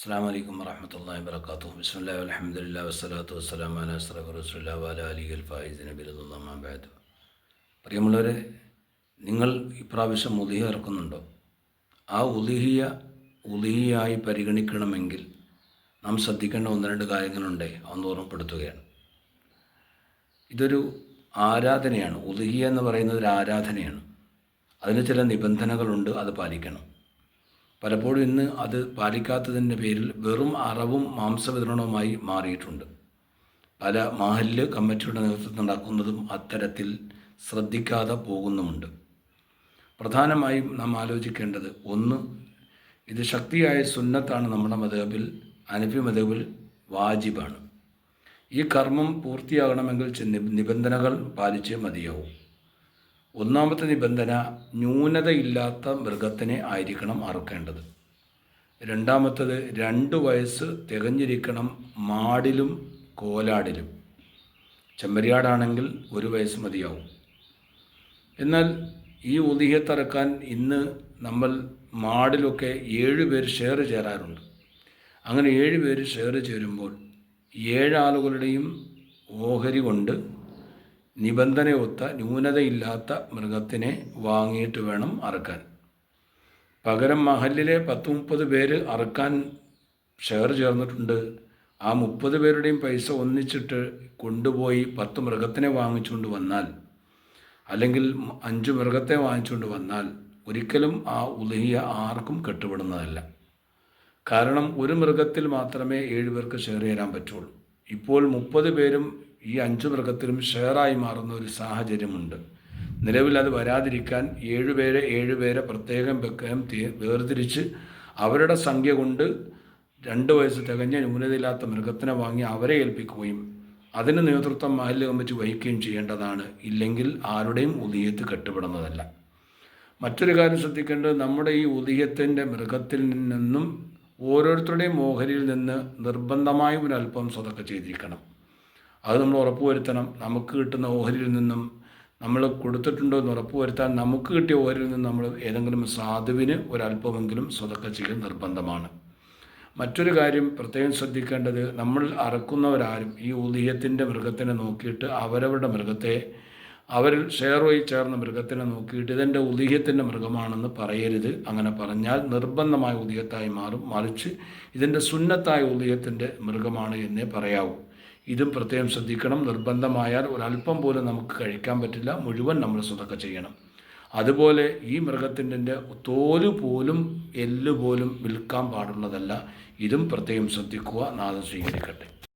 അസ്സലാമു അലൈക്കും വറഹ്മത്തുള്ളാഹി വബറകാതുഹു. ബിസ്മില്ലാഹി വൽഹംദുലില്ലാഹി വസ്സലാത്തു വസ്സലാമു അലാ അശ്റഫി റസൂലില്ലാഹി വഅലാ ആലിഹിൽ ഫായിസിന ബിറളില്ലാഹി അമ്മാ ബഅദ്. പ്രിയമുള്ളവരെ, നിങ്ങൾ ഇപ്രാവശ്യം ഉളിഹിയ ഇറക്കുന്നുണ്ടോ? ആ ഉളിഹിയായി പരിഗണിക്കണമെങ്കിൽ നാം ശ്രദ്ധിക്കേണ്ട ഒന്ന് രണ്ട് കാര്യങ്ങളുണ്ട്, അതൊന്ന് ഓർമ്മപ്പെടുത്തുകയാണ്. ഇതൊരു ആരാധനയാണ്. ഉളിഹിയ എന്ന് പറയുന്നത് ഒരു ആരാധനയാണ്. അതിന് ചില നിബന്ധനകളുണ്ട്, അത് പാലിക്കണം. പലപ്പോഴും ഇന്ന് അത് പാലിക്കാത്തതിൻ്റെ പേരിൽ വെറും അറവും മാംസവിതരണവുമായി മാറിയിട്ടുണ്ട്. പല മഹല്ല് കമ്മിറ്റിയുടെ നേതൃത്വത്തിൽ നടക്കുന്നതും അത്തരത്തിൽ ശ്രദ്ധിക്കാതെ പോകുന്നുമുണ്ട്. പ്രധാനമായും നാം ആലോചിക്കേണ്ടത്, ഒന്ന്, ഇത് ശക്തിയായ സുന്നത്താണ്. നമ്മുടെ മദ്ഹബിൽ, ഹനഫി മദ്ഹബിൽ വാജിബാണ്. ഈ കർമ്മം പൂർത്തിയാകണമെങ്കിൽ നിബന്ധനകൾ പാലിച്ചേ മതിയാവും. ഒന്നാമത്തെ നിബന്ധന, ന്യൂനതയില്ലാത്ത മൃഗത്തിനെ ആയിരിക്കണം അറുക്കേണ്ടത്. രണ്ടാമത്തത്, 2 വയസ്സ് തികഞ്ഞിരിക്കണം മാടിലും കോലാടിലും. ചെമ്മരിയാടാണെങ്കിൽ 1 വയസ്സ് മതിയാവും. എന്നാൽ ഈ ഉളിഹിയത്ത് അറുക്കാൻ ഇന്ന് നമ്മൾ മാടിലൊക്കെ 7 പേർ ഷെയർ ചേരാറുണ്ട്. അങ്ങനെ 7 പേര് ഷെയർ ചേരുമ്പോൾ 7 ആളുകളുടെയും ഓഹരി കൊണ്ട് നിബന്ധനയൊത്ത ന്യൂനതയില്ലാത്ത മൃഗത്തിനെ വാങ്ങിയിട്ട് വേണം അറുക്കാൻ. പകരം മഹല്ലിലെ 10-30 പേര് അറുക്കാൻ ഷെയർ ചേർന്നിട്ടുണ്ട്. ആ 30 പേരുടെയും പൈസ ഒന്നിച്ചിട്ട് കൊണ്ടുപോയി 10 മൃഗത്തിനെ വാങ്ങിച്ചുകൊണ്ട് വന്നാൽ, അല്ലെങ്കിൽ 5 മൃഗത്തെ വാങ്ങിച്ചുകൊണ്ട് വന്നാൽ ഒരിക്കലും ആ ഉളിഹിയ ആർക്കും കെട്ടുപെടുന്നതല്ല. കാരണം ഒരു മൃഗത്തിൽ മാത്രമേ 7 പേർക്ക് ഷെയർ ചെയ്യാൻ പറ്റുള്ളൂ. ഇപ്പോൾ 30 പേരും ഈ 5 മൃഗത്തിലും ഷെയറായി മാറുന്ന ഒരു സാഹചര്യമുണ്ട്. നിലവിൽ അത് വരാതിരിക്കാൻ 7 പേരെ പ്രത്യേകം വേർതിരിച്ച് അവരുടെ സംഖ്യ കൊണ്ട് 2 വയസ്സ് തികഞ്ഞ ന്യൂനതയില്ലാത്ത മൃഗത്തിനെ വാങ്ങി അവരെ ഏൽപ്പിക്കുകയും അതിന് നേതൃത്വം മഹല്ല് കമ്മിറ്റി വഹിക്കുകയും ചെയ്യേണ്ടതാണ്. ഇല്ലെങ്കിൽ ആരുടെയും ഉളിഹിയത്ത് കെട്ടുപെടുന്നതല്ല. മറ്റൊരു കാര്യം ശ്രദ്ധിക്കേണ്ടത്, നമ്മുടെ ഈ ഉളിഹിയത്തിൻ്റെ മൃഗത്തിൽ നിന്നും ഓരോരുത്തരുടെയും ഓഹരിയിൽ നിന്ന് നിർബന്ധമായും ഒരല്പം സ്വതക്ക ചെയ്തിരിക്കണം. അത് നമ്മൾ ഉറപ്പുവരുത്തണം. നമുക്ക് കിട്ടുന്ന ഓഹരിയിൽ നിന്നും നമ്മൾ കൊടുത്തിട്ടുണ്ടോ എന്ന് ഉറപ്പുവരുത്താൻ നമുക്ക് കിട്ടിയ ഓഹരിയിൽ നിന്ന് നമ്മൾ ഏതെങ്കിലും സാധുവിന് ഒരല്പമെങ്കിലും സ്വതക്ക ചെയ്യൽ നിർബന്ധമാണ്. മറ്റൊരു കാര്യം പ്രത്യേകം ശ്രദ്ധിക്കേണ്ടത്, നമ്മൾ അറക്കുന്നവരാരും ഈ ഉളിഹിയത്തിൻ്റെ മൃഗത്തിനെ നോക്കിയിട്ട് അവരവരുടെ മൃഗത്തെ, അവരിൽ ഷെയറുമായി ചേർന്ന മൃഗത്തിനെ നോക്കിയിട്ട് ഇതെൻ്റെ ഉളിഹിയത്തിൻ്റെ മൃഗമാണെന്ന് പറയരുത്. അങ്ങനെ പറഞ്ഞാൽ നിർബന്ധമായ ഉളിഹിയത്തായി മാറും. മറിച്ച് ഇതിൻ്റെ സുന്നത്തായ ഉളിഹിയത്തിൻ്റെ മൃഗമാണ് എന്നേ പറയാവൂ. ഇതും പ്രത്യേകം ശ്രദ്ധിക്കണം. നിർബന്ധമായാൽ ഒരല്പം പോലും നമുക്ക് കഴിക്കാൻ പറ്റില്ല, മുഴുവൻ നമ്മൾ സ്വതക്ക ചെയ്യണം. അതുപോലെ ഈ മൃഗത്തിൻ്റെ തോല് പോലും എല്ല് പോലും വിൽക്കാൻ പാടുള്ളതല്ല. ഇതും പ്രത്യേകം ശ്രദ്ധിക്കുക. നാഥൻ സ്വീകരിക്കട്ടെ.